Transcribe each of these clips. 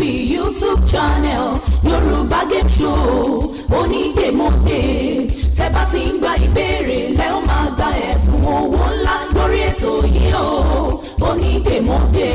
lórí YouTube channel Yorùbá Game Show onídèmọdè tẹ́ bá ti ń gba ìbéèrè lẹ́ ó máa gba ẹ̀bùn owó ńlá lórí ètò yìí o onídèmọdè.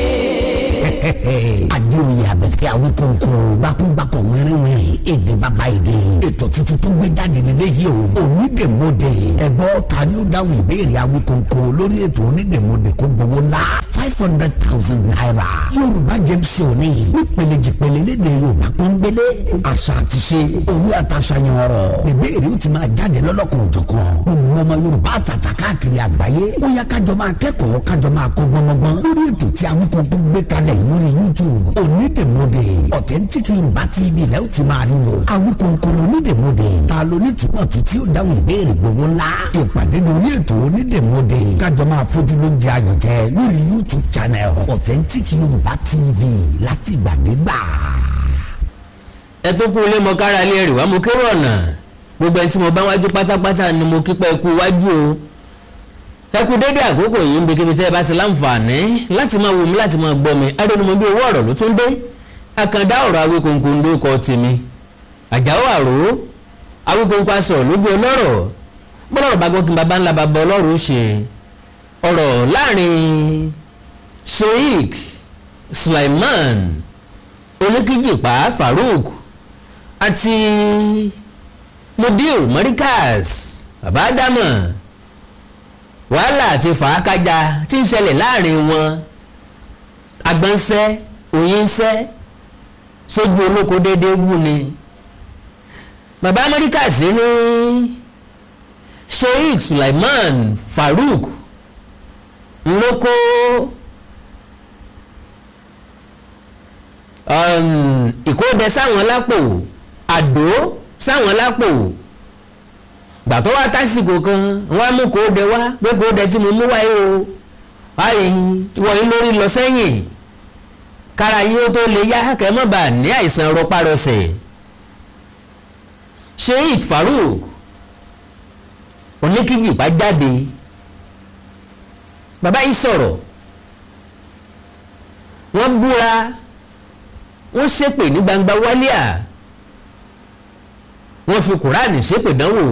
Adéoyè Abẹ́fẹ́ Awíkóńkó gbákúngbákọ̀ wẹ́rẹ́wẹ́rẹ́ èdè bàbá èdè ètò tuntun tó gbé jáde nílé yìí o onídèmọdè ẹgbọ́ ta ni ó dáhùn ìbéèrè Awíkóńkó lórí ètò onídèmọdè kó gbowó ńlá 500,000 naira Yorùbá Game Show ní nípele jìpele lédè Yorùbá pọ́nbélé àṣà àti ṣe òwe àtàṣàyàn ọ̀rọ̀ ìbéèrè ó ti máa jáde lọ́lọ́kan òjọ̀kan gbogbo ọmọ Yorùbá àtàtà káàkiri àgbáyé ó yá kájọ máa kẹ́kọ̀ọ́ kájọ máa kọ́ gbọ́mọgbọ́n lórí ètò tí Awíkóńkó gbé kalẹ̀ lórí YouTube onídèmọdè Authentic Yorùbá TV lẹ́ ó ti máa rí wò Awíkóńkó onídèmọdè ta ló ní túmọ̀ tó tí ó dáhùn ìbéèrè gbogbo ńlá ìpàdé lórí ètò onídèmọdè kájọ máa fojú lóúnjẹ ayọ̀ jẹ lórí YouTube channel Authentic Yorùbá TV láti gbàdégbà. ẹ tó kú ilé mọ kára ilé rè wá mo kéré ọ̀nà gbogbo ẹni tí mo bá wájú pátápátá ni mo kí pé ẹ kú wájú o ẹ kú dédé àkókò yìí ń bekebe tẹ́ ẹ bá ti láǹfààní láti máa wò mí láti máa gbọ́ mi adónimọ̀ bí owó ọ̀rọ̀ ló tún dé àkàndá ọ̀rọ̀ Awíkóńkó ló kọ́ tèmi àjàó àrò Awíkóńkó aṣọ lójú ọlọ́rọ̀ bọ́lọ́rọ̀ bá gbọ́ kí n bàbá ńlá bàbá ọlọ́rọ̀ ó ṣe ọ̀rọ̀ láàrin Sheikh Sulaiman Oníkíjìpá Farouk àti Mudir Markaz bàbá Ádámọ̀ wàhálà àti fàákájà tí ń ṣẹlẹ̀ láàrin wọn agbọ̀nsẹ́ òyìnsẹ́ sójú olóko déédéé wú ni bàbá Markaz ní Sheikh Sulaiman Farouk ńlọ́kọ́ ìkódẹ sáwọn lápò àdó sáwọn lápò gbà tó wá tásìkò kan wọ́n á mú kódẹ wá pé kódẹ tí mo mú wáyé o báyìí wọ̀nyí lórí lọ sẹ́yìn kára yín ó tó lè yá kẹ́mọ́ bá ní àìsàn rọpárọsẹ̀ Sheikh Farouk Oníkíjìpá jáde bàbá yìí sọ̀rọ̀ wọ́n búra wọ́n ṣépè ní gbangba wálíà wọ́n fi Kùránì ṣépè dánwò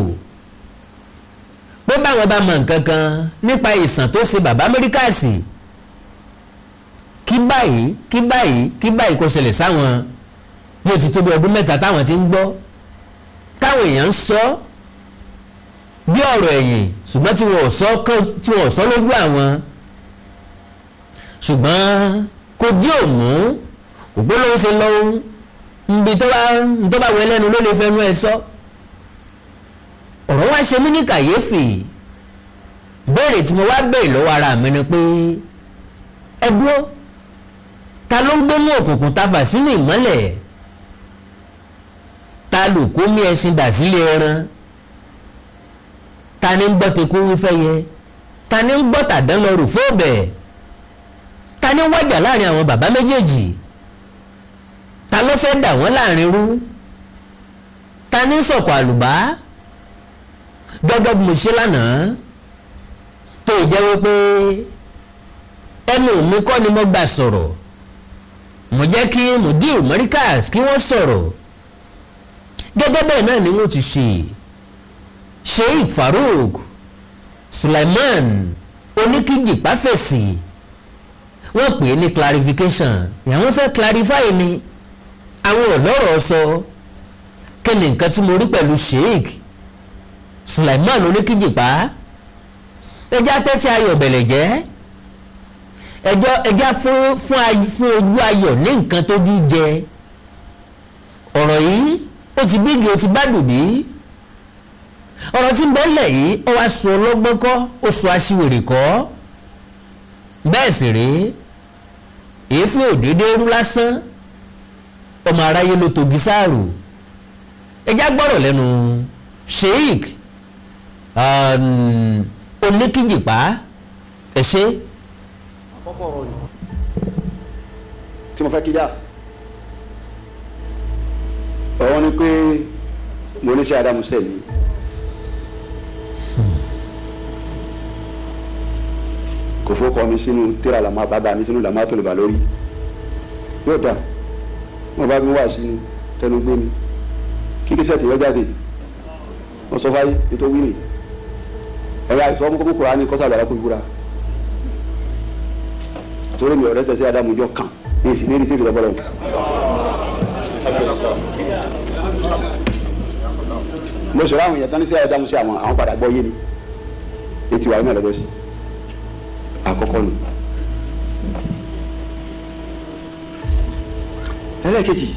pé báwọn bá mọ nǹkan kan nípa ìsàn tó ṣe bàbá Markaz kí báyìí kò ṣẹlẹ̀ sáwọn yóò ti tó bí ọdún mẹ́ta táwọn ti ń gbọ́ táwọn èèyàn ń sọ bí ọ̀rọ̀ ẹ̀yìn ṣùgbọ́n tí wọ́n ò sọ lójú àwọn ṣùgbọ́n kò jí òmù ògbólóhùn ṣe lọ́hùn níbi tó bá wẹ lẹ́nu ló lè fẹnu ẹ sọ ọ̀rọ̀ wá ṣe mí ní kàyéfì béèrè tí mo wá béèrè lọ́wọ́ ara mi ni pé ẹ dúró ta ló ń gbénú òkùnkùn tafà sínú ìmọ́lẹ̀ ta lò kó mí ẹṣin dà sílé ẹran ta ni ń gbọ́ tekú wífẹ́ yẹ ta ni ń gbọ́ tàdán lọ rò fóòbẹ̀ ta ni ń wájà láàrin àwọn bàbá méjèèjì ta ló fẹ́ dà wọ́n láàrin rú ta ni ń sọ̀kọ̀ àlùbá gẹ́gẹ́ bí mo ṣe lánàá tó jẹ́ wípé ẹnu mi kọ́ ni mo gbà sọ̀rọ̀ mo jẹ́ kí Mudir Markaz kí wọ́n sọ̀rọ̀ gẹ́gẹ́ bẹ́ẹ̀ náà ni wọ́n ti ṣe Sheikh Farouk Sulaiman Oníkíjìpá fèsì wọ́n pè é ní clarification àwọn fẹ́ clarify ni àwọn ọ̀lọ́rọ̀ sọ kí ni nǹkan tí mo rí pẹ̀lú Sheikh Sulaiman Oníkíjìpá ẹjá tẹ́tí ayọ̀ bẹ̀lẹ̀ jẹ́ ẹjá fún ojú ayọ̀ ní nǹkan tójú jẹ ọ̀rọ̀ yìí ó ti bígi ó ti bá dùbí ọ̀rọ̀ tí ń bẹ́lẹ̀ yìí ó wá sọ ọlọ́gbọ́n kọ́ ó sọ aṣiwèrè kọ́ bẹ́ẹ̀ sì rí èéfín òdédé rú lásán ọmọ aráyé ló togi sáàrò ẹjá gbọ́rọ̀ lẹ́nu Sheikh Oníkíjìpá ẹ ṣé. àkọ́kọ́ ọ̀rọ̀ yìí tí mo fẹ́ kíjà ọ̀rọ̀ ni pé mo ní sí Adamu sẹ́ẹ̀lì kò fọ́kọ́ mi sínú tíra làmá bàbá mi sínú làmá tó lè bà lórí yóò dà wọ́n bá mi wá sí ni tẹnu gbé ni kíkí sẹ́ẹ̀tì yọ jáde wọ́n sọ fáyé ètò wíìnì ẹ̀yà àìsàn ọmọ kókó kura ni kọ́sà àgbàlá kó ìbúra torí mi ọ̀rẹ́ tẹ̀sí adámujọ́ kan ní ìsìn ní ìdí tèmi lọ́bọ̀lọ́ mo sọ̀rọ̀ àwọn èèyàn tán ní sí àdámú sí àwọn padà gbọ́ yé ni etí wàá náà lọ́dọ̀ sí àkọ́kọ́ nù. ẹlẹ́ẹ̀kejì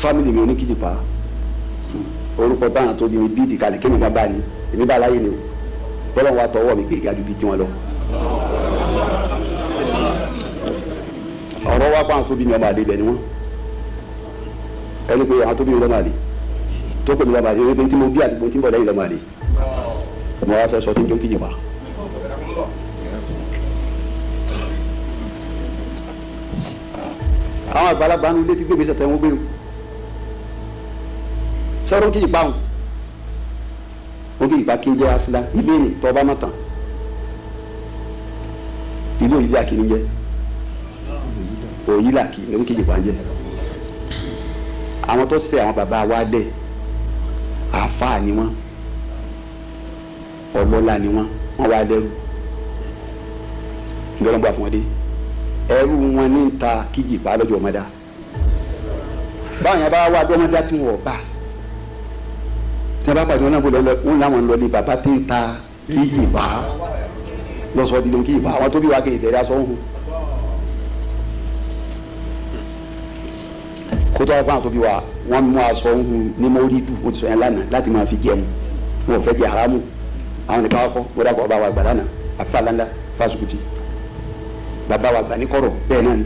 fámìlì mi oníkìjì pa orúkọ táwọn tó bí mi bíìdì kalẹ̀ kémi kan bá ní èmi bá láyé ni o tọ́lọ́ wa tọwọ́ mi gbèga ju bí tiwọn lọ. ọ̀rọ̀ wa pa àwọn tó bí mi ọmọ àlè ibẹ̀ ni wọ́n ẹni pé àwọn tó bí mi lọ́mọ àlè tó pè mí lọ́mọ àlè ẹni pé tí mo bí àdúgbò tí ń bọ̀ lẹ́yìn lọ́mọ àlè mo wá fẹ́ sọ tí ń jó kíjì pa. àwọn àgbàlagbà ń létí gbé gbèsè tẹ̀wọ́n gbé o sọ́dọ̀ kí ìpa wọn ó kí ìpa kí n jẹ́ asílá ilé ní tọ́ ọba má tàn ilé òyìnbí àkìní jẹ́ òyìnbí àkìní ó kí ìpa jẹ́ àwọn tó ṣe àwọn bàbá wa dẹ̀ àáfàá ni wọ́n ọlọ́lá ni wọ́n wá lẹ́rú ìgbọ́lọ́gbà fún wọn dé ẹrú wọn ní ta kíjì pa lọ́jọ́ ọmọdá báwọn yẹn bá wá dọ́mọdá tí wọn bá tí wọn bá pàdé wọn náà bó lọ wọn làwọn lọ ní bàbá tí ń ta kíjì pa lọ́sọ̀ọ́ dídò kíjì pa àwọn tó bí wàá kéde tẹ̀lé aṣọ òhun kótó àwọn tó bí wàá wọn mú aṣọ òhun ní mọ́rídù ó ti sọ yẹn lánàá láti máa fi jẹun wọn ò fẹ́ jẹ haramu àwọn nìkan wá kọ́ wọ́n dàpọ̀ ọba wa gbà lánàá àfa lánàá fásitì bàbá wa gbà ní kọ̀rọ̀ bẹ́ẹ̀ náà ni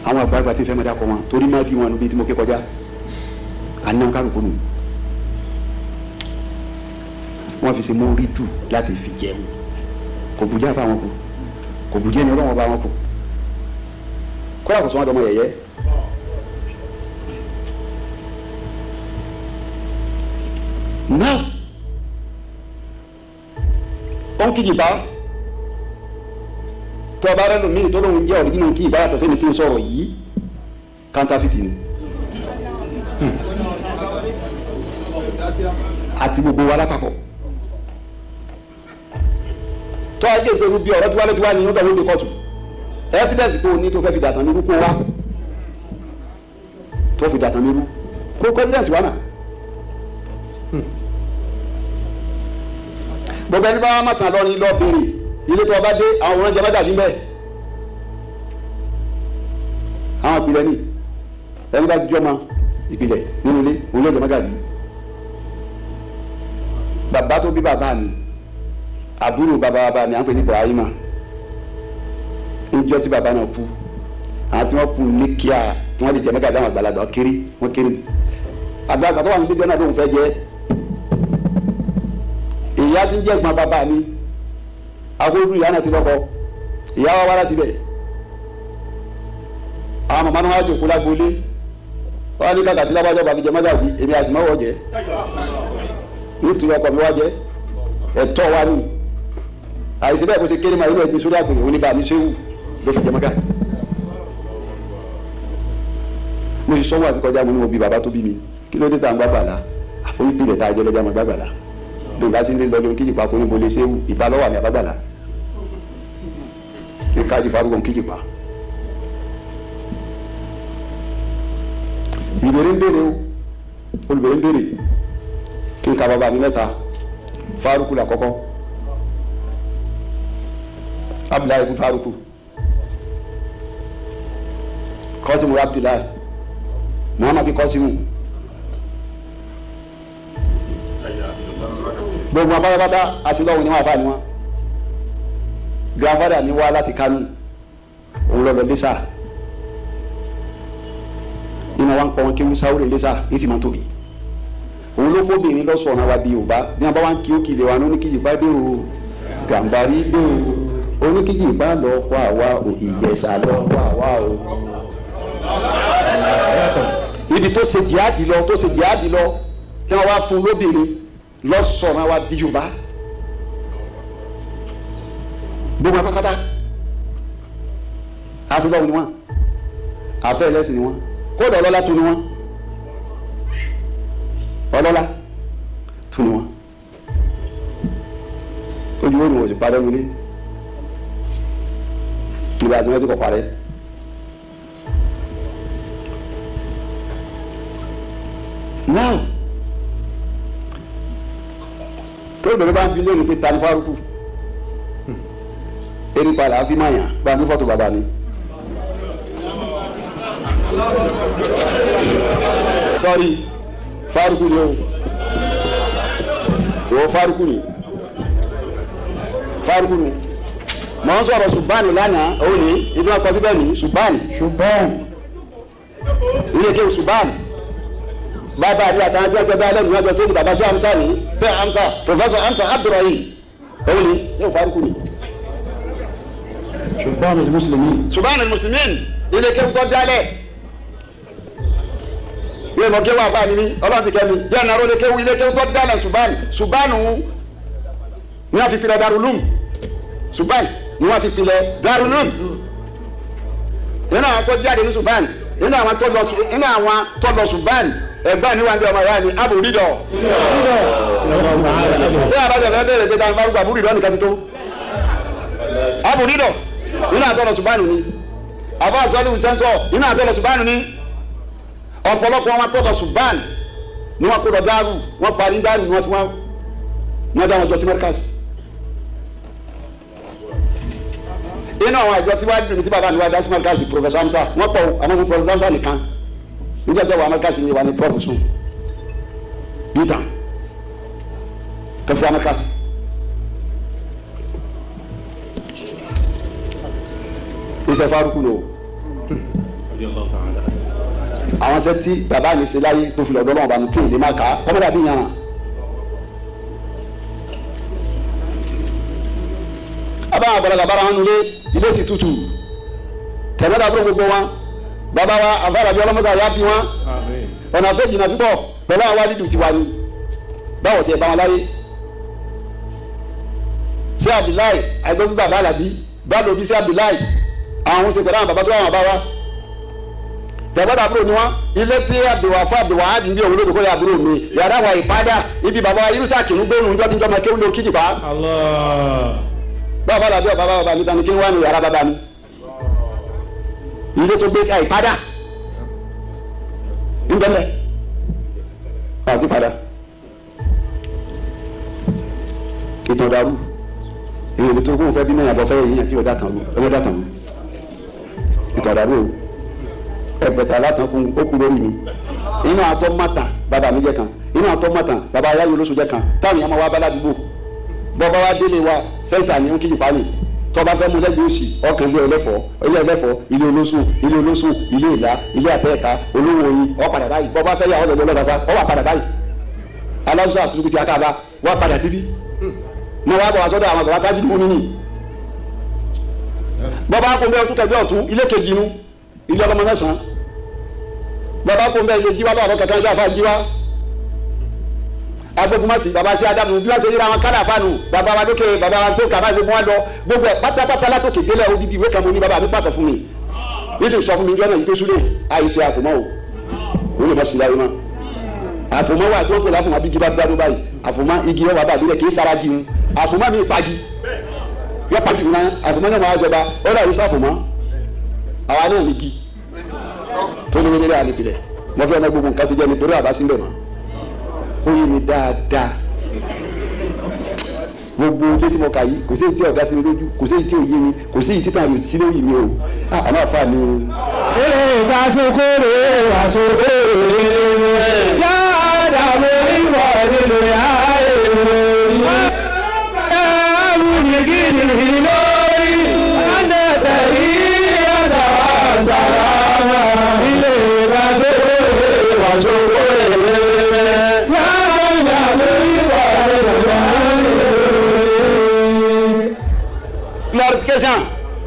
àwọn àgbààgbà tí ń fẹ́ mọ́ dákọ̀ wọn torí má di wọn níbi tí mo ké kọjá àná kálukú nù wọ́n fi ṣe mọ́ rí dù láti fi jẹun kò bùjá bá wọn kù kò bùjá ni ọlọ́wọ́n bá wọn kù kọ́lá kò sọ wọn dọmọ yẹ̀yẹ́ náà ó ń kíjì bá tọba rẹ lomi tó lóun jẹ ọ̀rẹ́dínú kí ìbára tó fẹ́ni tó ń sọ̀rọ̀ yìí counterfeit ni àti gbogbo wa lápapọ̀ tó ajé ìṣerú bí ọ̀rọ̀ tí wá ní inú tọ̀wé ní kóòtù evidence tó ní tó fẹ́ fi dàtàn nírú kó wá tó fi dàtàn nírú kó evidence wá náà gbogbo ẹni bá wà má tàn lọ ní lọ béèrè ilé tó ọba dé àwọn ọ̀rọ̀ jẹba dàbí mbẹ àwọn ìpìlẹ̀ ní ẹni bá jọmọ ìpìlẹ̀ nínú ilé òun ló jọmọ gàdí bàbá tó bí bàbá mi àbúrò bàbá mi à ń pè ní Ibrahima níjọ́ tí bàbá náà kú àwọn tí wọ́n kú ní kíá tí wọ́n lè jẹ mẹ́gàdá àwọn àgbàlagbà wọ́n kéré àgbàlagbà tó wà ní gbẹjọ́ náà lóun fẹ́ jẹ́ ìyá tí ń jẹ́ ẹ̀gbọ́n bàbá mi agbóòdù ìyá náà ti lọ́kọ ìyá wa wá láti bẹ̀ àwọn màmá náà wá jòkó lágbólé wọ́n á ní kàkà tí lábàjọ́ bàbí jẹ mọ́gàjì èmi àti mọ́wọ́ jẹ́ nítorí ọkọ mi wá jẹ́ ẹ̀tọ́ wa ní àìsí bẹ́ẹ̀ kó ṣe kéré máa ilé ẹgbẹ́ sórí àgbèrè oníbà mi ṣéwù ló fi jẹ mọ́gàjì mo sì sọ́wọ́ àti kọjá mo ní mo bí bàbá tó bí mi kí ló dé tá à ń gbá gbàlá àforí pìlẹ̀ tá a jẹ́ lọ́jà máa gbá gbàlá bí n bá sí ní lọ́dún kíjì pa kó ní bolé ṣéwù ìta lọ́wọ́ àmì àbágbàlá ní káàdì farúgbọ̀n kíjì pa. ìbéèrè ń béèrè o olùbéèrè ń béèrè kí n ka bàbá mi mẹ́ta Fárúkù làkọ́kọ́ Abdullahi ibn Fárúkù Kọ́símù Abdullahi Muhammadu Kọ́símù gbogbo apátápátá àṣìlọ́wọ́ ni wọ́n àfáà ni wọ́n grandfather ni wá láti Kánò òun lọ lẹ́sà nínú wa ń pọ̀ wọn kí wọ́n sáwúrẹ́ lẹ́sà ní ti máa tóbi òun ló fóbìnrin lọ́sọ̀ọ̀nà wa bí Yorùbá bí wọ́n bá wá ń kí ó kìlẹ̀ wa ní oníkìjì bá dé o Gàmbàrí dé o oníkìjì bá lọ kọ́ àwa o Ìjẹ̀ṣà lọ kọ́ àwa o. ibi tó ṣe jihadi lọ kí wọ́n wá fún lóbìnrin lọ́sọ̀ọ̀nà wa bí Yorùbá gbogbo apákátá àfihàn ni wọ́n àfẹ́ ẹlẹ́sìn ni wọ́n kódà ọlọ́lá tún ni wọ́n ọlọ́lá tún ni wọ́n ojú wo ni wọ́n sì parẹ́ wọlé nígbà tí wọ́n ti kọ̀ parẹ́. now tó bẹ̀rẹ̀ bá ń bi lónìí pé ta ni Fárúkù eri padà á fi máa yàn bá a ní fọ́tò bàbá ni. sọ́rí Fárúkù ni o Fárúkù ni Fárúkù ni mọ̀ ń sọ̀rọ̀ Ṣùbáànì lánàá òun ni ìdí wọn kọ síbẹ̀ ní Ṣùbáànì ilé kéwù Ṣùbáànì bàbá àdé àtàwọn tí wọn jẹ bá lẹ́nu wọn jọ sí bàbá sí Hamza ní sí Hamza Professor Hamza Abdurrahim òun ni yóò Fárúkù ni Ṣùbáànì Muslimin ilé kéwù tó dálẹ̀ yóò mọ kéwù àbá mi ní ọlọ́run ti kẹ́ mi bí ẹ̀nà aró lé kéwù ilé kéwù tó dálẹ̀ Ṣùbáànì ni wọ́n fi pilẹ̀ Darulum Ṣùbáànì ni wọ́n fi pilẹ̀ Darulum nínú àwọn tó jáde ní Ṣùbáànì nínú àwọn tó lọ Ṣùbáànì ẹ̀gbọ́n ní wàá bí ọmọ ìyá ni Abu Ridọ bí àbájá fẹ́ bẹ̀rẹ̀ pé táwọn bá gbà Abu Ridọ nìkan ti tó Abu Ridọ nínú àtọ́ lọ Ṣùbáànì ni àbá àṣọlù sẹ́ńsọ̀ nínú àtọ́ lọ Ṣùbáànì ni ọ̀pọ̀lọpọ̀ wọn tó lọ Ṣùbáànì ni wọ́n kó lọ Dáàrú wọ́n parí Dáàrú ni wọ́n fi wọ́n dá wọn jọ sí Mẹ́ríkàsì. inú àwọn àjọ tí wàá dùn ní tí bàbá mi wá dá sí Mẹ́ríkàsì Professor Hamza wọ́n pọ̀ àwọn ọmọ Professor Hamza nìkan nígbà tí wàá Mẹ́ríkàsì ni wà ní Prof sùn yítan tó fi wá Mẹ́ríkàsì. iṣẹ́ Fárúkù lò àwọn ṣe tí bàbá mi ṣe láyé tó fi lọ́dọ̀ lọ́wọ́ bá mi tí ìlé má kà á kọ́mọ́dà bí yàn án. abáwọn àgbàlagbà bára wọn nulẹ̀ ilé ti tutù tẹ̀mẹ́ta fún gbogbo wọn bàbá wa àfàràbí ọlọ́mọdé àyà fi wọn ọ̀nà tó jìnnà púpọ̀ pẹ̀lú àwọn wádìí tiwa ni báwo tiẹ̀ bá wọn láyé sí Abdullahi àìgbẹ́gbẹ́ bàbá àlàbí bá lòbí sí Abdullahi àwọn ṣe pẹ̀lú àwọn bàbá tó wà wọn bá wa tẹ̀gbọ́dọ̀ àbúrò ni wọn ilé tí Abdulwafa Abdulwahad ní òun lóbi kó yà àbúrò mi yàrá àwọn ìpadà ibi bàbá wa irúsà kìnnú gbẹ̀rù ńjọ́ tí ń jọmọ kéwòn ló kíjì pa. bàbá làbí ọ̀bá bàbá mi tani kí n wá ní yàrá bàbá mi ilé tó gbé ká ìpadà ńjọ́lẹ̀ àti padà ìtàn dàrú èèyàn tó kún fẹ́ bí náà yàgbọ́ fẹ́ èèyàn tí ọ̀dà tàn lù ìtàn dàrú o ẹgbẹ̀ta látàn kún ó kú lórí mi inú àtọ́ mọ́tà bàbá mi jẹ́ kan inú àtọ́ mọ́tà bàbá ayáyé olóṣù jẹ́ kan táwọn èèyàn máa wá bá ládùúgbò bọ́bá wa délé wa sẹ́ńtà ní kíjì pálí tọ́ba fẹ́ mú lẹ́gbẹ̀ẹ́ òsì ọkàn ilé ẹlẹ́fọ́ ilé olóṣù ilé ìlà ilé àtẹ́ẹ̀ká olówó oyin ọ padà báyìí bọ́bá fẹ́ yà ọ́ lọ́dọ̀ lọ́sàsá ọ wà padà báyìí aláwùsọ àtúntò ti akáàbá wà padà síbí ní wàá bọ̀ wá sọ́dọ̀ àwọn bàbá tájú mú nínú bọ́bá kò bẹ́ẹ̀ ọtún kẹjọ ọ̀tún ilé kejì inú ilé ọlọ́mọ mẹ́sàn-án bàbá kò bẹ́ẹ̀ ilé jíwá lọ́wọ́ kẹ̀kẹ́ ilé àfa jíwá agbógunmọ́tì bàbá sí Ádámù bí wọ́n ṣe yíra wọn kádà fáànù bàbá wa lókè bàbá wa sókè àbá gbogbo wọn lọ gbogbo ẹ̀ pátápátá látòkè délẹ̀ odidi ìwé kan mo ní bàbá mi pàtó fún mi yìí sọ fún mi jọ́nà yìí tó súlẹ̀ àìsí àfòmọ́ o òun lè má sí láyé mọ́ àfòmọ́ wà tí wọ́n pè láfòmọ́ bí igi bá gbádùn báyìí àfòmọ́ igi wọn wà bá àdúrà kì í sára gi mu àfòmọ́ mi ìpagi yọ pagi mi náà àfòmọ́ náà máa jọba ó dà yìí sáfòmọ́ àwa náà ní gi tó ní wíwílẹ̀ àlepilẹ̀ mo fẹ́ ọmọ gbogbo nǹkan ti jẹ́ mi torí àbá sí ń bẹ̀ mọ́ ó yé mi dáadáa gbogbo ilé tí mo kà yìí kò sí èyí tí ọ̀gá sí mi lójú kò sí èyí tí ò yé mi kò sí èyí tí tàn mí sí lórí mi o àná àfa mi o. ilé ìgbàsókòrè àsókòrè yáàdà mo ìwọ nínú yàrá èrò ẹ̀rù nìgínì lórí ẹ̀ńdẹ̀tẹ̀ yìí ẹ̀dá sàrà ilé ìgbàsókòrè àsókòrè. Clarification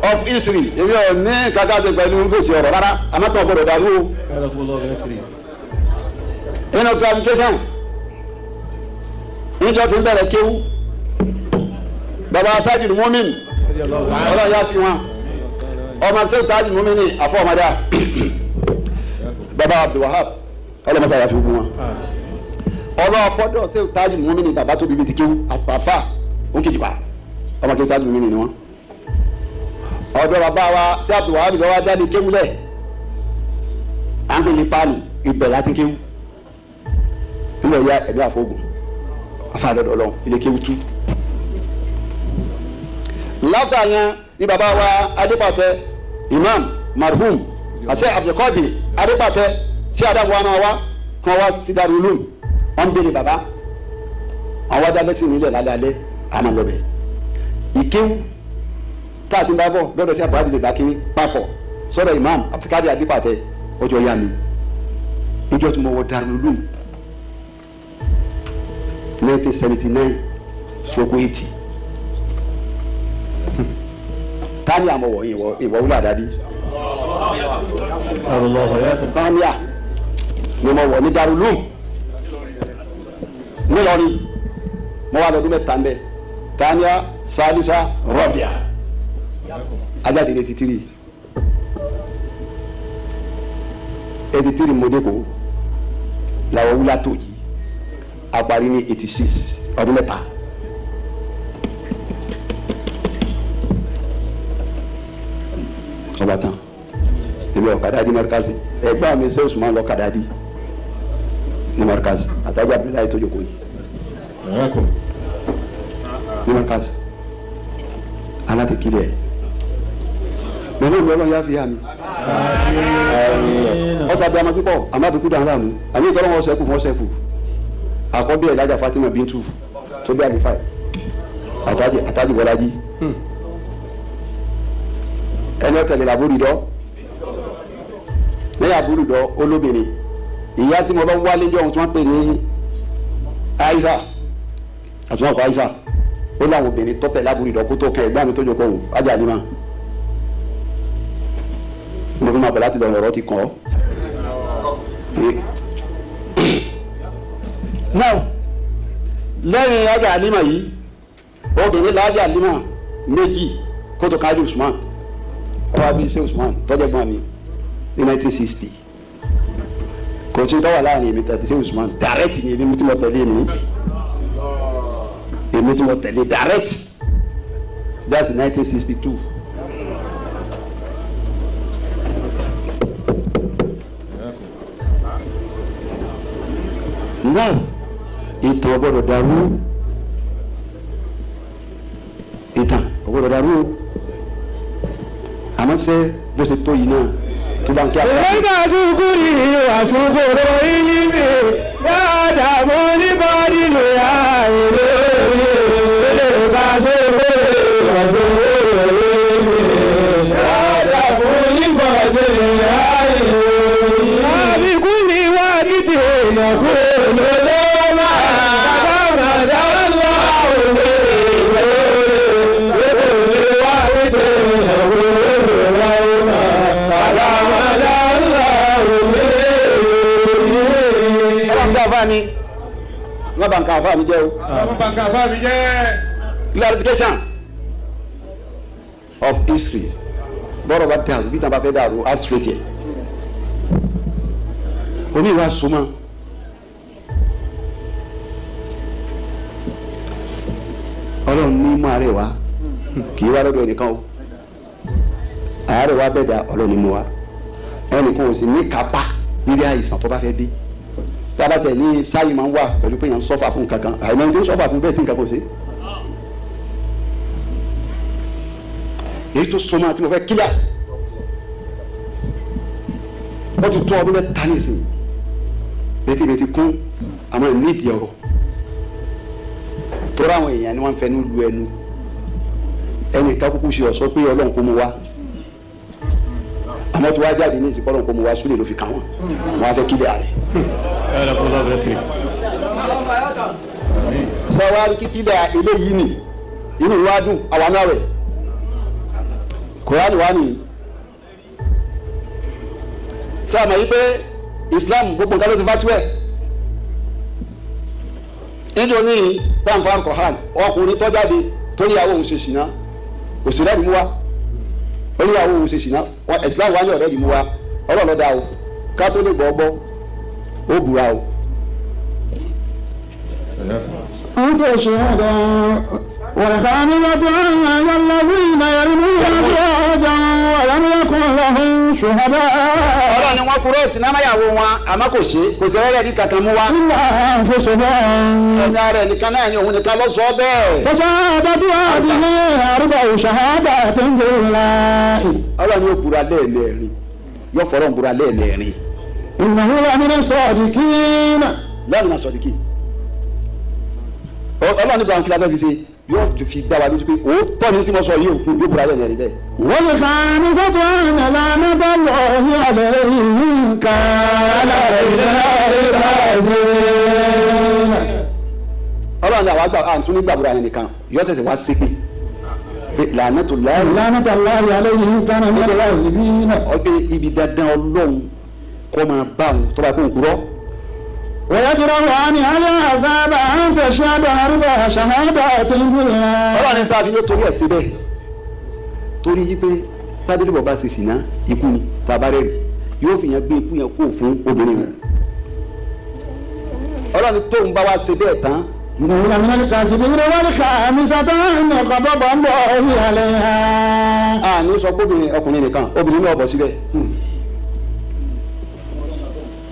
of history èmi ò ní kàkàtì pẹ̀lú fèsì ọ̀rọ̀ rárá àmọ́tọ̀ gbọ́dọ̀ dàrú o. inú clarification níjọ tí ń bẹ̀rẹ̀ kéwú bàbá Tajul Mumin ọlọ́run yá fi wọn ọmọ sẹ́wọ̀n táàjì mú mi ní àfọ̀mọ́dá baba Abdulwahab ọlọ́mọsá yà fi gbogbo wọn ọlọ́ọ̀pọ̀dọ̀ sẹ́wọ̀n táàjì mú mi ní baba tó bíbí ti kéwù àpàfà ó kejì pa ọmọ kéwù táàjì mú mi ní wọn ọ̀dọ̀ baba wa sí Abdulwahab lọ́wọ́ dání kéwù lẹ̀ à ń pè ní páàlù ibẹ̀ láti kéwù nílò ya ẹ̀dọ́ àfọ̀gùn afáàdọ̀dọ̀ ọlọ́run ilé kéwù tú láfta yẹn ní baba wa adépàtẹ imam marhum àṣẹ abdulkadir adépàtẹ ṣé adamu wa náà wá kàn wá sí darulum wọn bèrè baba àwọn adalẹ sí nílẹ̀ lálẹ́ àmọ́ lọbẹ ìkéwù káàtì ń bá bọ lọ́dọ̀ sí àbúrò àdìlẹ bákiri papọ̀ sọ́dọ̀ imam abdulkadir adépàtẹ ọjọ́ ya mi níjọ́ tí mo wọ darulum 1979 stroke 80 tani àmọ̀wọ̀ ìwọ̀ wúlò àdádi tania ni mo wọ̀ ní darulum nílọrin mo wà lọ́dún mẹ́ta ń bẹ tania salisa rọ́bìà ajáde ní 83 mọ̀dẹ́kọ̀ làwọn wúlò àtò yìí àparí ní 86 ọdún mẹ́ta. ọba tán èmi ọ̀kadà di markazi ẹgbẹ́ mi ṣe Usman lọ́kadà di ní markazi àtàjà Abdullahi tó jókòó yìí ní markazi alátekílẹ̀ mẹ́lẹ́ ìlú ọlọ́run yá fi yá mi ọ̀sà bí a ma pípọ̀ àmọ́ àbíkú dáhùn láàmú àmì ìtọ́lọ́ wọn ṣẹ́kù fún ṣẹ́kù àkọ́bí ẹ̀ lájà Fatima Bintu tó bí àlìfà àtàjì Bọ́lájí ẹni ọ̀tẹ̀lẹ̀ làbúrúdọ́ lẹ́yìn àbúrúdọ́ olóbìnrin ìyá tí mo lọ wá lẹ́jọ́ ohun tí wọ́n pè ní Aisha àtúnwọ̀n kọ́ Aisha ó láwọn obìnrin tọ́tẹ̀ lábúrúdọ́ kó tó kẹ́ ẹ̀gbọ́n mi tó jọ kọ́hùn ájà ní ma mo fi máa bẹ̀ láti lọ ọ̀rọ̀ ti kàn ọ́. now lẹ́yìn ájà àlímà yìí obìnrin lájà àlímà méjì kó tó kájú Usman ọba bíi ṣe Usman tọ́jọ́ gbọ́n mi ní 1960 kò tí ń tọ́wà láàrin èmi tàbí ṣe Usman direct ni èmi tí mo tẹ̀lé mi èmi tí mo tẹ̀lé direct that's 1962. now ìtàn ọgbọ́dọ̀ dàrú ìtàn ọgbọ́dọ̀ dàrú àmọ́ sẹ́ bó ṣe tó yìí náà tó bá ń kí àpá. ìwé náà tún kú ní àsùnkòrò ìlú mi dáadáa mo ní bọ́ọ̀dì lò yá ìlú mi lè bá ṣe pé àsùnkòrò ìlú mi dáadáa mo ní bọ́ọ̀dì lò yá ìlú mi. àbíkú ni wá ní ti èèyàn kú lọ́lọ́ máa bàbá màdá lọ́wọ́ òwe ìwé lè wá ní ti èèyàn kú. Ni wọ́n bá ń ka àfa mi jẹ́ o. wọ́n bá ń ka àfa mi jẹ́. clarification of history bọ́rọ̀ bá dàrú bí tàn bá fẹ́ dàrú á straight yẹ. oní ìwà sọmọ ọlọ́run ní mú àárẹ̀ wá kì í wá lọ́dọ̀ ẹnìkan o àárẹ̀ wá bẹ́ẹ̀ dà ọlọ́run ní mú wa ẹnìkan ò sì ní kápá nílé àìsàn tó bá fẹ́ dé yàrá tẹ ní sáyìn máa ń wà pẹ̀lú pé yàn ń sọ́fà fún kankan àìmọ́ ní tó ń sọ́fà fún bẹ́ẹ̀ tí nǹkan kò sí. èyí tó sọmọ àti mo fẹ́ kílíà ó ti tó ọdún mẹ́ta ní ìsìn bẹ́ẹ̀ tí mi ti kún àmọ́ ìnídìí ọ̀rọ̀ tó ráwọn èèyàn ni wọ́n ń fẹnu lu ẹnu ẹnì kan kúkú ṣe ọ̀sọ́ pé ọlọ́run kó mu wá àmọ́ tí wàá jáde ní ìsìnkú ọlọ́run kó mu wá súlẹ̀ ló fi kàn wọ́n wọ́n á fẹ́ kílíà rẹ̀. sọwárí kíkílẹ̀ eléyìí ni inú wa dùn àwọn náà rẹ̀ kòránì wà nìyí sáàmù yìí pé Islam gbogbo nǹkan ló ti fàtíwẹ̀ níjọ ní tàǹfà kọ̀hán ọkùnrin tó jáde torí àwọn òun ṣe ṣìnà òṣèlú ẹ̀rí mú wa ó ní àwọn òun ṣe ṣìnà Islam wá ní ọ̀rẹ́ ìmú wa ọlọ́ọ̀lọ́dà o ká tó lè gbọ́ ó búra o. أنت شهادة والخامسة أن الذين يرمون أزواجهم ولم يكن لهم شهداء. ọlọ́run ni wọ́n kúrò sí námáyàwó wọn àmọ́ kò sí rẹ́rẹ́ ní kankan mú wa. إلا أنفسهم. ẹ̀dá rẹ̀ nìkan náà ni òun nìkan ló sọ bẹ́ẹ̀. فشهادة أحدهم أربع شهادات بالله. ọlọ́run yóò búra lẹ́ẹ̀lẹ́rin yóò fọlọ́run búra lẹ́ẹ̀lẹ́rin. إنه لمن الصادقين. lọ́ọ̀nù náà sọ̀dí kì ọlọ́run nígbà wọn kí la fẹ́ fi ṣe yóò fi gbá wa lójú pé òótọ́ ni tí mo sọ yìí òkú yóò búra lẹ́ẹ̀lẹ́rin bẹ́ẹ̀. والخامسة أن لعنة الله عليه إن كان من الكاذبين. ọlọ́run ní àwọn àgbà àǹtún nígbà búra yẹn nìkan yóò ṣẹ̀ṣẹ̀ wá sí pé làánẹ́tò láàyè. لعنة الله عليه إن كان من الكاذبين. ọgbẹ́ ibi dandan ọlọ́run kọ́ máa bá òun tó bá kó ń kúrọ́. ويجرؤ عنها العذاب أن تشهد أربع شهادات بالله. ọlọ́run ní tàbí yóò torí ẹ̀ síbẹ̀ torí yí pé tádélébọ̀ bá ṣe sìná ikú ni tàbárẹ̀ rẹ̀ yóò fi yẹn gbé ikú yẹn kó fún obìnrin rẹ̀. ọlọ́run ní tóun bá wá ṣe bẹ́ẹ̀ tán. إنه لمن الكاذبين والخامسة أن غضب الله عليها. a ní sọ gbóbìnrin ọkùnrin nìkan obìnrin náà bọ̀ síbẹ̀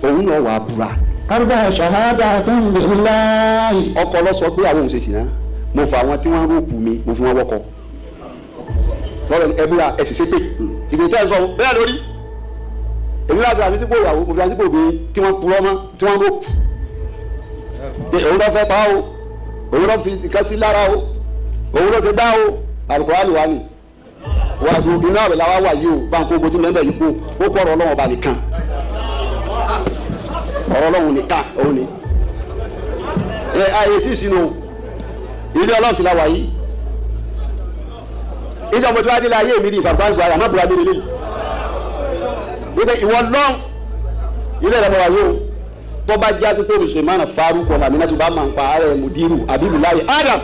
òun náà wà á búra. أربع شهادات بالله. ọkọ lọ sọ pé àwọn òun ṣe sìná mo fa àwọn tí wọ́n rọ́ọ̀pù mi mo fi wọn wọ́kọ lọ́rọ̀ ẹ̀búra ẹ̀sì ṣépè ìgbésẹ̀ ẹ̀ sọ bẹ́ẹ̀ lórí èmi láti àmì sípò ìyàwó mo fi àsìkò obìnrin tí wọ́n purọ́ mọ́ tí wọ́n rọ́ọ̀pù òun lọ́ fẹ́ pa o òun lọ́ fi nǹkan sí lára o òun lọ́ ṣe dá o Al-Qur'ani wà ní wà á dùn náà rẹ̀ láwa wà yìí o bá ń kó ogun tí mẹ́mbẹ̀ yìí kó ó kọ́ ọ̀rọ̀ Ọlọ́run ọba nìkan ọ̀rọ̀ Ọlọ́run nìkan òun ni ayé tí ìsinú ilé ọlọ́sìn la wà yìí ìjọ mo ti wá dé láyé mi ní ìfàgbọ́ àgbà àmọ́ bùrọ̀ abẹ́rẹ́ lẹ́yìn wípé ìwọ lọ́n ilé ìrẹ̀mọ̀ wà yóò tó bá jáde pé Suleiman Farouk ọ̀la mi náà tó bá máa ń pa ààrẹ Mudiru Abibu láyé Adam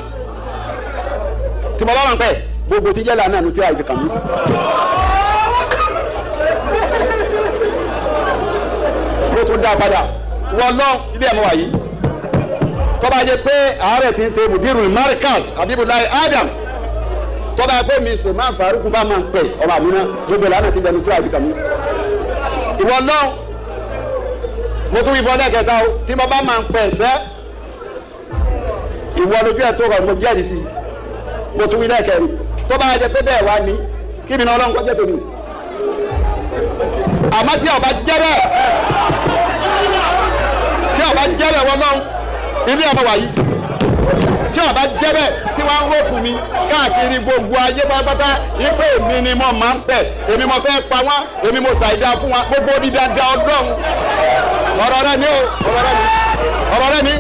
tí mo bá máa ń pẹ́ gbogbo tí jẹ́ lànà tí a fi kàn mí. mo tún dá a padà wọ́n lọ́n ilé ìrẹ̀mọ̀ wà yìí tó bá jẹ́ pé ààrẹ ti ń ṣe Mudiru Markaz Abibu láyé Adam tọ́ba pé mi Suleiman Farouk bá máa ń pè ọba mi náà gbogbo ìlànà ti bẹnu tí a fi kà mí. ìwọ náà mo tún ìbọn lẹ́kẹ̀ẹ́ta o tí mo bá máa ń pè ṣẹ́ ìwọ lójú ẹ̀ tó rọ̀ mo jẹ́rìí sí i mo tún wí lẹ́kẹ̀ẹ́rì tọ́ba jẹ́ pé bẹ́ẹ̀ wá ní kí mi náà ọlọ́run kọjá tó mi. àmọ́ tí ọba jẹ́ bẹ́ẹ̀ wọ́n náà ilé ọmọ wàyí tí ọba jẹ́ bẹ́ẹ̀ tí wọ́n ń rọ́ọ̀fù mi káàkiri gbogbo ayé pátápátá wípé èmi ni mo máa ń pẹ̀ èmi mo fẹ́ pa wọ́n èmi mo ṣàìdá fún wọn gbogbo bí dáadáa ọlọ́run ọ̀rọ̀ rẹ ni o ọ̀rọ̀ rẹ ni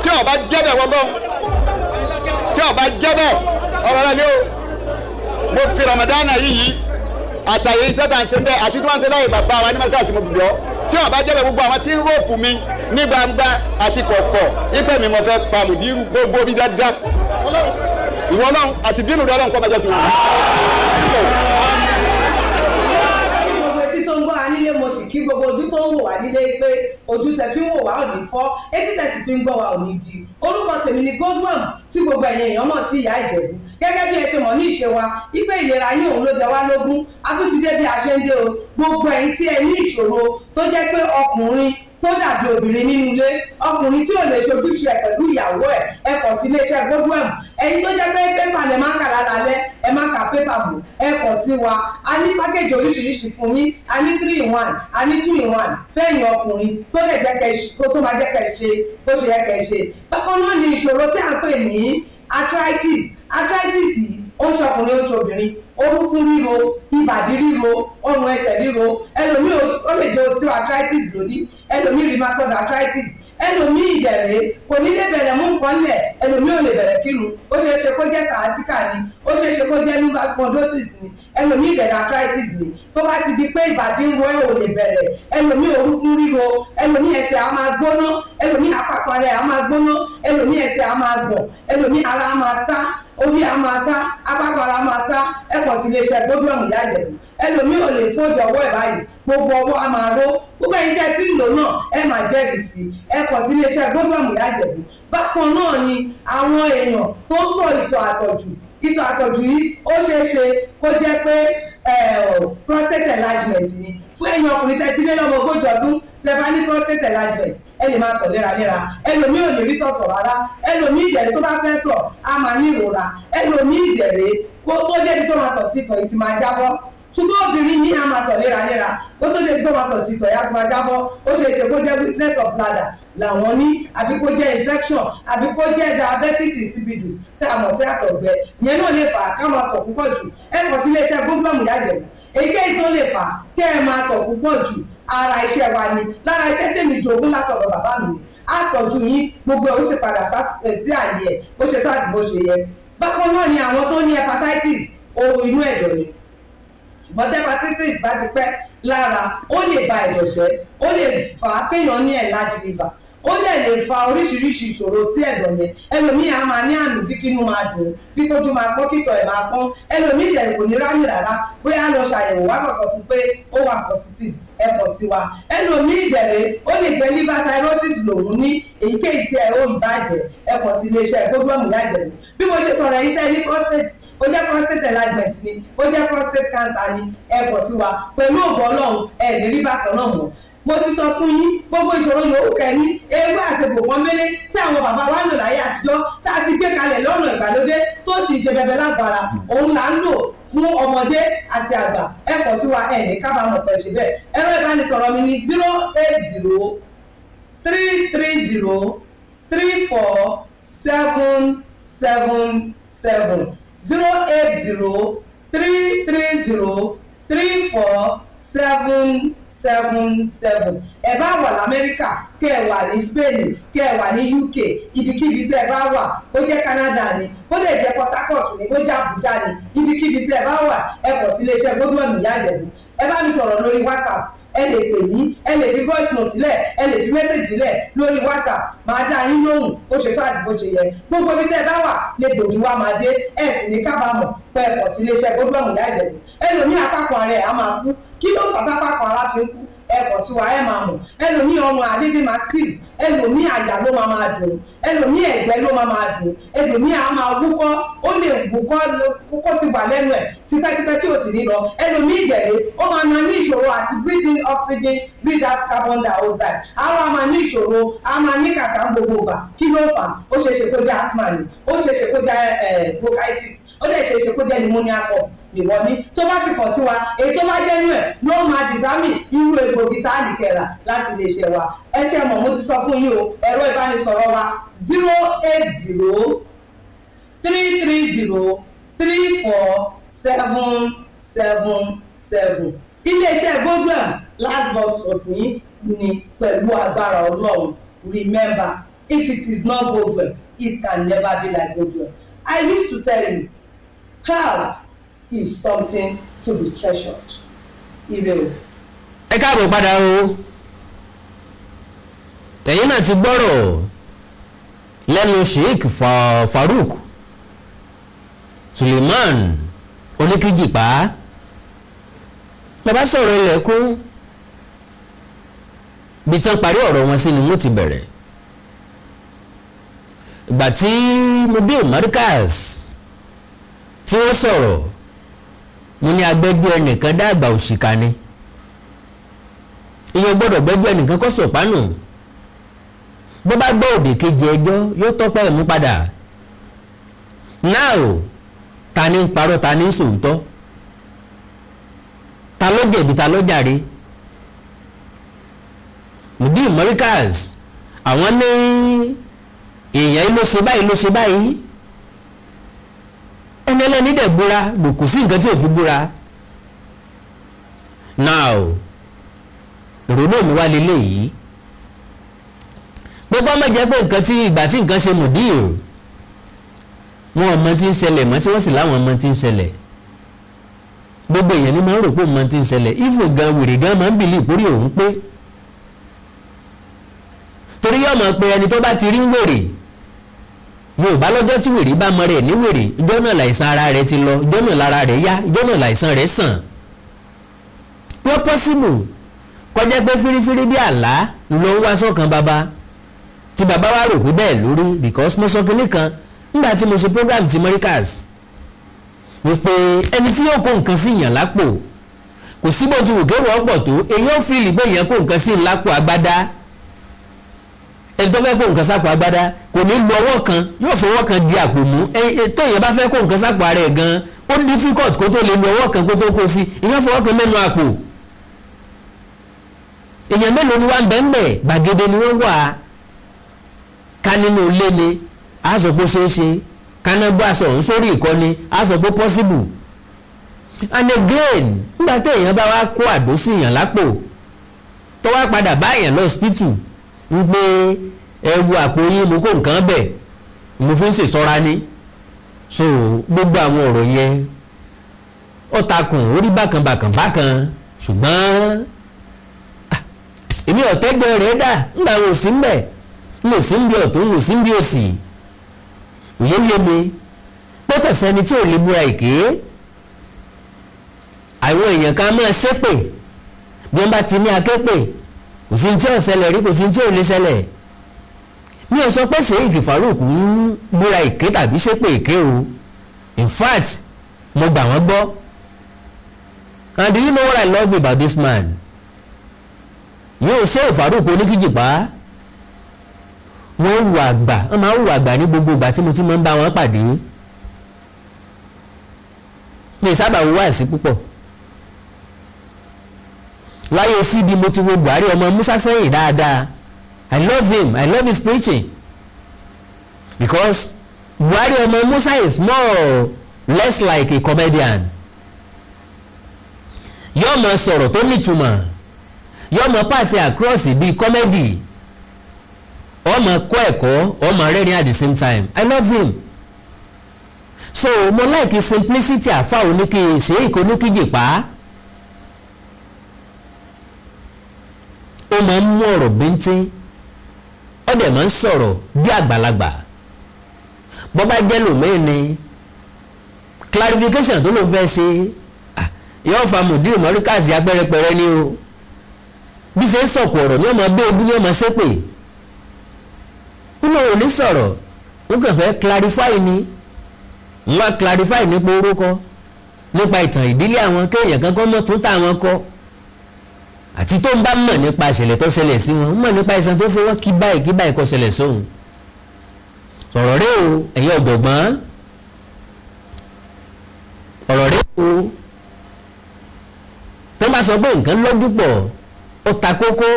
tí ọba jẹ́ bẹ́ẹ̀ wọ́n lọ́run tí ọba jẹ́ bẹ́ẹ̀ ọ̀rọ̀ rẹ ni o mo fi Ramadan yìí àtàyè iṣẹ́ tà ń ṣe bẹ́ẹ̀ àti tí wọ́n ń ṣe láyé bàbá wa ní mẹ́ta àti mo bìbọ́ tí ọba jẹ́ bẹ́ẹ̀ gbogbo àwọn tí ń rọ́ọ̀fù mi ní gbangba àti kọ̀ọ̀kọ̀ ipe mi mo fẹ́ pa Mudiru gbogbo bí dáadáa ìwọ náà àti bínú rẹ Ọlọ́run kọ́ bàjẹ́ tiwọn. gbogbo etí tó ń gbọ́ wa nílé mo sì kí gbogbo ojú tó ń wò wá nílé pé ojú tẹ fi ń wò wá ò ní fọ́ etí tẹ sì fi ń gbọ́ wa ò ní di orúkọ tèmi ni Godwin tí gbogbo ẹ̀yin èèyàn mọ̀ sí ìyá Ìjẹ̀bú gẹ́gẹ́ bí ẹ ṣe mọ̀ ní ìṣe wa ipe ìlera yín òun ló jẹ wá lógún a tún ti dé bí a ṣe ń dé o gbogbo ẹ̀yin tí ẹ ní ìṣòro tó jẹ́ pé ọkùnrin tó dàbí obìnrin nínú ilé ọkùnrin tí ò lè ṣojúṣe ẹ pẹ̀lú ìyàwó ẹ kọ̀ sí iléeṣẹ́ Godwin ẹ̀yin tó jẹ́ pé pépà lè má kà lálẹ́ ẹ má kà pépà bò ẹ kọ̀ sí wa a ní pákéjì oríṣiríṣi fún yín a ní 3-in-1 a ní 2-in-1 fẹ́yìn ọkùnrin tó lè jẹ́ kẹ́ tó máa jẹ́ kẹ́ ṣe bó ṣe yẹ kẹ́ ṣe bákan náà ni ìṣòro tí a ń pè ní arthritis yìí ó ń ṣọkùnrin ó ń ṣobìnrin orúkún ríro ìbàdí ríro ọrùn ẹsẹ̀ ríro ẹlòmíì ó lè jẹ́ osteoarthritis lónìí ẹlòmíì rheumatoid arthritis ẹlòmíì ìdẹ̀rẹ̀ kò ní lè bẹ̀rẹ̀ mú nǹkan lẹ̀ ẹlòmíì ò lè bẹ̀rẹ̀ kírun ó ṣeé ṣe kó jẹ́ sciatica ni ó ṣeé ṣe kó jẹ́ lumbar spondylosis ni ẹlòmíì ìdẹ̀rẹ̀ arthritis ni tó bá ti di pé ìbàdí ń ro ẹ̀ ò lè bẹ̀rẹ̀ ẹlòmíì orúkún ríro ẹlòmíì ẹsẹ̀ á máa gbóná ẹlòmíì àpapọ̀ rẹ̀ á máa gbóná ẹlòmíì ẹsẹ̀ á máa gbọ̀n ẹlòmíì ara á máa tá orí a máa ta apákọ̀ọ́ra máa ta ẹ pọ̀ sí iléeṣẹ́ gbódúọ̀mù Ìyá Ìjẹ̀bú ẹlòmíì ò lè fọ́jọ ọwọ́ ẹ̀ báyìí gbogbo ọwọ́ a máa ró gbogbo ẹ̀yin tẹ́ tí ń lò náà ẹ máa jẹ́rìí sí ẹ pọ̀ sí iléeṣẹ́ gbódúọ̀mù Ìyá Ìjẹ̀bú bákan náà ni àwọn èèyàn tó ń tọ̀ ìtọ̀ àtọ̀jù yìí ó ṣeé ṣe kó jẹ́ pé prostate enlargement ni fún ẹ̀yin ọkùnrin tẹ́tí lé lọ́mọ ogójì ọdún tẹ́ bá ní prostate enlargement ẹ lè máa tọ̀ léraléra ẹlòmíì ò lè rí tọ̀tọ̀ rárá ẹlòmíì ìjẹ̀rẹ̀ tó bá fẹ́ tọ̀ á máa ní ìrora ẹlòmíì ìjẹ̀rẹ̀ kó tó débi tó máa tọ̀ sí tọ̀ ìtì máa jábọ́ ṣùgbọ́n obìnrin ní a máa tọ̀ léraléra kó tó débi tó máa tọ̀ sí tọ̀ ìyá ti máa jábọ́ ó ṣe é ṣe kó jẹ́ weakness of bladder làwọn ní àbí kó jẹ́ infection àbí kó jẹ́ diabetes insipidus tí a mọ̀ sí àtọ̀gbẹ yẹn náà lè fà á ká máa tọ̀ púpọ̀ jù ẹ kàn sí iléeṣẹ́ gbódúọ̀mù Ìyá Ìjẹ̀bú èyíkéyìí tó lè fà á kẹ́ ẹ máa tọ̀ púpọ̀ jù ara iṣẹ́ wa ni lára iṣẹ́ tèmi jogún látọ̀dọ̀ bàbá mi àtọ̀jú yín gbogbo ẹ̀ ó sì padà sí àyè ẹ̀ bó ṣe tó àti bó ṣe yẹ bákan náà ni àwọn tó ní hepatitis ohun inú ẹ̀dọ̀ ni ṣùgbọ́n tí hepatitis bá ti pẹ́ lára ó lè ba ẹ̀dọ̀ jẹ́ ó lè fà á kéèyàn ní enlarged liver ó dẹ̀ lè fa oríṣiríṣi ìṣòro sí ẹ̀dọ̀ yẹn ẹlòmíì á máa ní àmì bí kínú máa dùn bí kójú máa pọ́n kítọ̀ ẹ̀ máa pọ́n ẹlòmíì dẹ̀ kò ní rámì rárá bóyá lọ ṣàyẹ̀wò wá kàn sọ fún pé ó wà positive ẹ pọ̀ sí wa ẹlòmíì ìjẹ̀rẹ̀ ó lè jẹ́ liver cirrhosis lòun ní èyíkéyìí tí ẹ ó ìbàjẹ́ ẹ pọ̀ sí iléeṣẹ́ gbódúọ̀mù Ìyá Ìjẹ̀bú bí mo ṣe sọ̀rọ̀ yìí tẹ́ ní prostate ó jẹ́ prostate enlargement ni ó jẹ́ prostate cancer ni ẹ pọ̀ sí wa pẹ̀lú ògbọ́n Ọlọ́run ẹ̀ ní rí bákan náà mọ́ mo ti sọ fún yín gbogbo ìṣòro yòówù kẹ́ni ewé àti gbòǹkan mélé tí àwọn bàbá wa ń lò láyé àtijọ́ tá a ti gbé kalẹ̀ lọ́nà ìgbàlódé tó sì ṣe bẹbẹ lágbára òun là ń lò fún ọmọdé àti àgbà ẹ kàn sí wa ẹ ní kábàámọ̀ pẹ̀ ṣe bẹ́ẹ̀ ẹ̀rọ ìbánisọ̀rọ̀ mi ní 08033303477 ẹ bá wà lamẹ́ríkà kẹ́ ẹ wà ní Spain kẹ́ ẹ wà ní UK ibikíbi tẹ́ ẹ bá wà ó jẹ́ Canada ni ó lè jẹ́ Port Harcourt ni ó jẹ́ Abuja ni ibikíbi tẹ́ ẹ bá wà ẹ kọ̀ sí iléeṣẹ́ gbódúọ̀mù Ìyá Ìjẹ̀bú ẹ bá mi sọ̀rọ̀ lórí WhatsApp ẹ lè pè yín ẹ lè fi voice note lẹ̀ ẹ lè fi message lẹ̀ lórí WhatsApp máa dá yín lóhùn ó ṣe tó àti bó ṣe yẹ gbogbo ibi tẹ́ ẹ bá wà lè gbòmí wá máa dé ẹ sì ní kábàámọ̀ pé ẹ kọ̀ sí iléeṣẹ́ gbódúọ̀mù Ìyá Ìjẹ̀bú ẹlòmíì apákan ara ẹ̀ á máa kú kí ló fà tápákan ara fi ń kú ẹ kọ̀ sí wa ẹ máa mọ̀ ẹlòmíì ọmọ àdédé máa steve ẹlòmíì àyà ló máa dùn ẹlòmíì ẹ̀gbẹ́ ló máa dùn ẹlòmíì á máa wúkọ́ ó lè wúkọ́ kókó ti wà lẹ́nu ẹ̀ tipẹ́tipẹ́ tí ò sì ní lọ ẹlòmíì ìjẹ̀lẹ̀ ó máa ní ìṣòro àti breathe in oxygen breathe out carbon dioxide àwọn á máa ní ìṣòro á máa ní kàtà gbogbo ìgbà kí ló fà ó ṣeéṣe kó jẹ́ asthma ni ó ṣeéṣe kó jẹ́ bronchitis ó lè ṣeéṣe kó jẹ́ pneumonia cough ìwọ ní tó bá ti kàn sí wa èyí tó bá jẹ́ nú ẹ̀ ló máa dìtámì irú egbògi tá a lè kẹ̀rà láti lè ṣe wa ẹ ṣe mọ̀ mo ti sọ fún yín o ẹ̀rọ ìbánisọ̀rọ̀ wa 08033034777 iléeṣẹ́ gbódúọ̀mù last bus stop yín ni pẹ̀lú agbára Ọlọ́run remember if it is not Godwell it can never be like Godwell. I used to tell you health is something to be treasured. Ire o. ẹ káàbọ̀ padà o ẹ̀yin náà ti gbọ́rọ̀ lẹ́nu Sheikh Farouk Suleiman Oníkíjìpá bàbá sọ̀rọ̀ ilẹ̀kùn bí tán parí ọ̀rọ̀ wọn sí ni wọ́n ti bẹ̀rẹ̀ ìgbà tí Mudir Markaz tí wọ́n sọ̀rọ̀ mo ní agbẹ́gbẹ́ ẹnìkan dàgbà òṣìkà ni ìyẹn gbọ́dọ̀ gbẹ́gbẹ́ ẹnìkan kọ́ sọ̀pánù bó bá gbọ́ òdì kejì ẹjọ́ yóò tọ́pẹ́ ẹ̀mú padà now ta ni ń parọ́ ta ni ń sòótọ́ ta ló jẹ̀bi ta ló jàre Mudir Markaz àwọn ní èèyàn ló ṣe báyìí ẹni ẹlẹ́ni dẹ̀ búra kò sí nǹkan tí ò fi búra now ìrònú mi wá lélẹ̀ yìí gbogbo ọmọ jẹ́ pé nǹkan tí ìgbà tí nǹkan ṣe Mudir wọn ọmọ tí ń ṣẹlẹ̀ mọ́ tí wọ́n sì láwọn ọmọ tí ń ṣẹlẹ̀ gbogbo èèyàn ní máa ń rò pé ọmọ tí ń ṣẹlẹ̀ ifo gan wèrè gan máa ń bìlì ìpórí òun pé torí yóò mọ̀ pé ẹni tó bá ti rí ń wèrè Yorùbá lọ́jọ́ tí wèrè bá mọ rẹ̀ ní wèrè ìjọ́ náà láìsàn ara rẹ̀ ti lọ ìjọ́ náà lára rẹ̀ yá ìjọ́ náà láìsàn rẹ̀ sàn. Wọ́n pọ́sibù kọjá pé fírífírí bí àlá ló ń wá sọ́kàn bàbá tí bàbá wa rò pé bẹ́ẹ̀ lórí because mo sọ kinní kan nígbà tí mo ṣe program ti Americas wípé ẹni tí yóò kó nǹkan sí yàn lápò kò sí bó ti wù kéwòn ọ̀pọ̀ tó èyí ó fi ìlìgbé yẹn kó nǹkan sí lápò agbádá ẹni tó fẹ́ kó nǹkan sápò agbádá kò ní lu ọwọ́ kan yóò fọwọ́ kan di àpò mú tó yẹn bá fẹ́ kó nǹkan sápò ara ẹ̀ gan ó difficult kó tó lè lu ọwọ́ kan kó tó kó sí ìyẹn fọwọ́ kan mẹ́nu àpò èèyàn mélòó ni wà ń bẹ́ẹ̀ gbàgede ni wọ́n wà ká nínú ilé ni a sọ pé ṣeé ṣe káná bó aṣọ òun sórí ìkọ́ni a sọ pé possible and again nígbà tí èèyàn bá wá kó àdó sí èèyàn lápò tó wá padà bá èèyàn lọ hospital ń gbé ẹrù àpò yín mo kó nǹkan bẹ̀ mo fi ń ṣèṣọ́ra ní so gbogbo àwọn ọ̀rọ̀ yẹn ó takùn orí bákan ṣùgbọ́n èmi ọ̀tẹ́gbẹ́ rẹ̀ dà ńgbà wò sí mbẹ̀ wò sí ń bí ọ̀tún wò sí ń bí òsì òye yé mi pé kò sẹ́ni tí ò lè múra èké àwọn èèyàn kan máa ṣépè bí wọ́n bá ti ní aképè kò sí tí ò ṣẹlẹ̀ rí kò sí tí ò lè ṣẹlẹ̀ mi ò sọ pé Sheikh Farouk ń múra èké tàbí ṣépè èké o in fact mo gbà wọ́n gbọ́ and do you know what I love about this man yóò Sheikh Farouk oníkìjìpá wọ́n wù àgbà wọ́n máa ń wù àgbà ní gbogbo ìgbà tí mo ti máa ń bá wọn pàdé mi sábà wù wá sí púpọ̀ láyé CD mo ti wo Buhari ọmọ Musa sẹ́yìn dáadáa I love him I love his preaching because Buhari ọmọ Musa is more less like a comedian yóò máa sọ̀rọ̀ tó nítumọ̀ yóò máa pàṣẹ across bíi comedy ọmọ kọ́ ẹ̀kọ́ ọmọ rẹ́rìn at the same time I love him so mo like his simplicity àfa oníkì Sheikh oníkìjìpá ó máa ń mú ọ̀rọ̀ bíntín ó dẹ̀ máa ń sọ̀rọ̀ bí àgbàlagbà bó bá jẹ́ lòmíì ni clarification tó ló fẹ́ ṣe yóò fa mùdírù mọ́ríkàsì agbẹ́rẹ́pẹ̀rẹ́ ni o bí ṣe ń sọ̀kò ọ̀rọ̀ ní ọmọ bẹ́ẹ̀ ogún ní ọmọ ṣépè nínú òní sọ̀rọ̀ wọ́n kàn fẹ́ clarify ni wọ́n clarify nípa orúkọ nípa ìtàn ìdílé àwọn kéèyàn kankan mọ́ tún táwọn kọ́ àti tó ń bá mọ̀ nípa ìṣẹ̀lẹ̀ tó ṣẹlẹ̀ sí wọn mọ̀ nípa ìṣàn tó ṣe wọ́n kí báyìí kọ́ ṣẹlẹ̀ sóhun ọ̀rọ̀ rẹ o ẹ̀yin ọ̀jọ̀gbọ́n ọ̀rọ̀ rẹ o tó bá sọ pé nǹkan lọ́jú pọ̀ ó ta kókó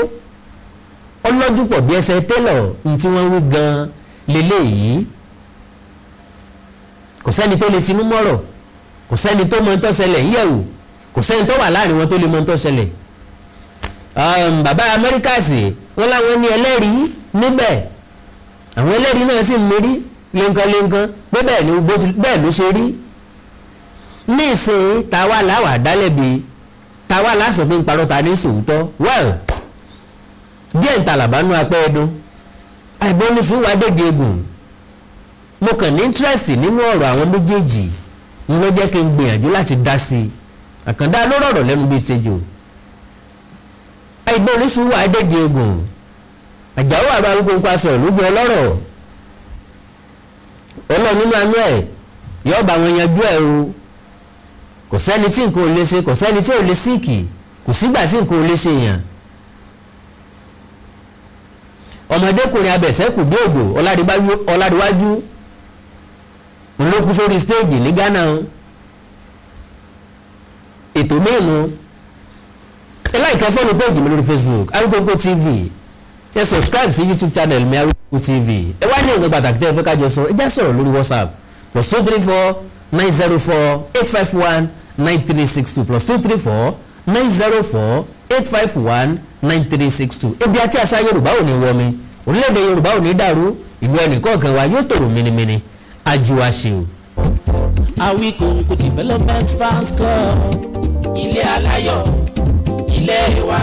ọlọ́jú pọ̀ bí ẹsẹ̀ télọ̀ ní tí wọ́n wí gan-an lélẹ́yìí kò sẹ́ni tó lè tinú mọ́rọ̀ kò sẹ́ni tó mọ tó ṣẹlẹ̀ yẹ̀wò kò sẹ́ni tó wà láàrin wọn tó lè mọ tó ṣẹlẹ̀ bàbá Amẹ́ríkàsì wọn láwọn ní ẹlẹ́rìí níbẹ̀ àwọn ẹlẹ́rìí náà sì ń mérí lẹ́ńkanlẹ́ńkan pé bẹ́ẹ̀ ló ṣe rí ní ìsìn táwa láwà dálẹ́bi táwa lásọ pé ń parọ́ ta ní sòótọ́ well díẹ̀ ń talàbánú apẹ́ ẹdún àìbọ́nisùn wà dédé egbò mo kàn ní interest nínú ọ̀rọ̀ àwọn méjèèjì ń lọ jẹ́ kí n gbìyànjú láti dá sí i àkàndá ló rọ̀rọ̀ lẹ́nu bíi tejò àìbọ́nisùn wà dédé egbò àjàwó àrùn arúgbó aṣọ lójú ọlọ́rọ̀ ọlọ́ nínú àánú ẹ̀ yóò bá wọn yanjú ẹ̀ o kò sẹ́ni tí nǹkan ò lè ṣe kò sẹ́ni tí ò lè síìkì kò sígbà tí nǹkan ò lè ṣe yàn ọmọdékùnrin abẹ̀sẹ́kù dé ògbò ọ̀làdíwájú olókù sórí stéèjì ní Ghana ètò mẹ́nu ẹ láìka fọ́ọ̀nù péèjì mi lórí Facebook Awikonko TV ẹ subscribe sí YouTube channel mi Awikonko TV ẹ wá ní nǹkan pàtàkì tẹ́ ẹ fẹ́ kájọ sọ ẹ já sọ̀rọ̀ lórí WhatsApp +234 904 851 9362 +234 904 851 9362 ebi àti àṣà Yorùbá ò ní wọmi orílẹ̀-èdè Yorùbá ò ní dàrú ìlú ẹnìkọ̀ọ̀kan wa yóò tòrò mínímíní ajíwá ṣe o. Awikonko Development Fans Club ilé aláyọ̀ ilé wa.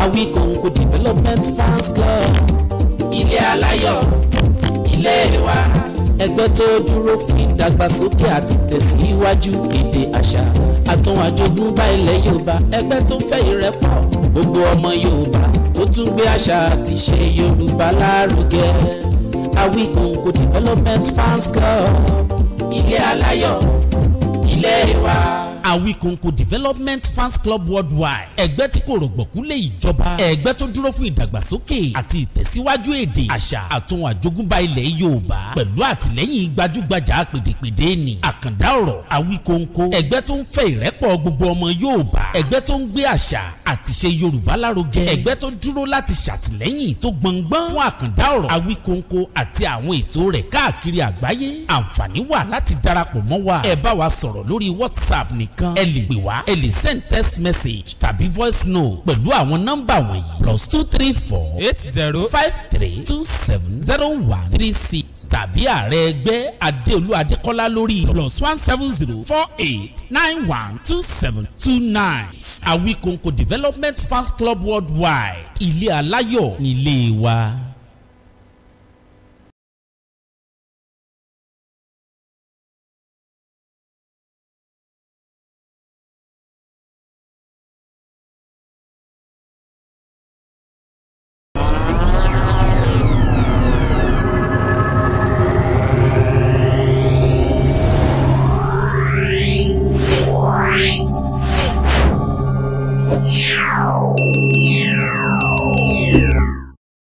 Awikonko Development Fans Club ilé aláyọ̀ ilé wa. ẹgbẹ́ tó dúró fún ìdàgbàsókè àti tẹ̀síwájú èdè àṣà àtún àjogúnbá ilẹ̀ Yorùbá ẹgbẹ́ tó fẹ́ ìrẹ́pọ̀ gbogbo ọmọ Yorùbá tó tún gbé àṣà àti ìṣe Yorùbá lárugẹ Awikonko Development Fans Club ilé aláyọ̀ ilé wa. Awikonko Development Fans Club Worldwide ẹgbẹ́ tí kò rọ̀gbọ̀kú lé ìjọba ẹgbẹ́ tó dúró fún ìdàgbàsókè àti ìtẹ̀síwájú èdè àṣà àtún àjogúnbá ilẹ̀ Yorùbá pẹ̀lú àtìlẹ́yìn gbajúgbajà pèdèpèdè ni àkàndá ọ̀rọ̀ Awikonko ẹgbẹ́ tó ń fẹ́ ìrẹ́pọ̀ gbogbo ọmọ Yorùbá ẹgbẹ́ tó ń gbé àṣà àti ìṣe Yorùbá lárugẹ ẹgbẹ́ tó dúró láti ṣàtìlẹ́yìn tó gbọ̀ngbọ́n fún àkàndá ọ̀rọ̀ Awikonko àti àwọn ètò rẹ̀ káàkiri àgbáyé àǹfààní wà láti darapọ̀ mọ́ wa ẹ bá wa sọ̀rọ̀ lórí WhatsApp nìkan ẹ lè pè wá ẹ lè send text message tàbí voice note pẹ̀lú àwọn nọ́mbà wọ̀nyí +234 80 53 27 0136 tàbí ààrẹ ẹgbẹ́ Adéolú Adékọ́lá lórí +170 48 91 27 29. Awikonko Development Fans Club Worldwide ilé aláyọ̀ nílé wa.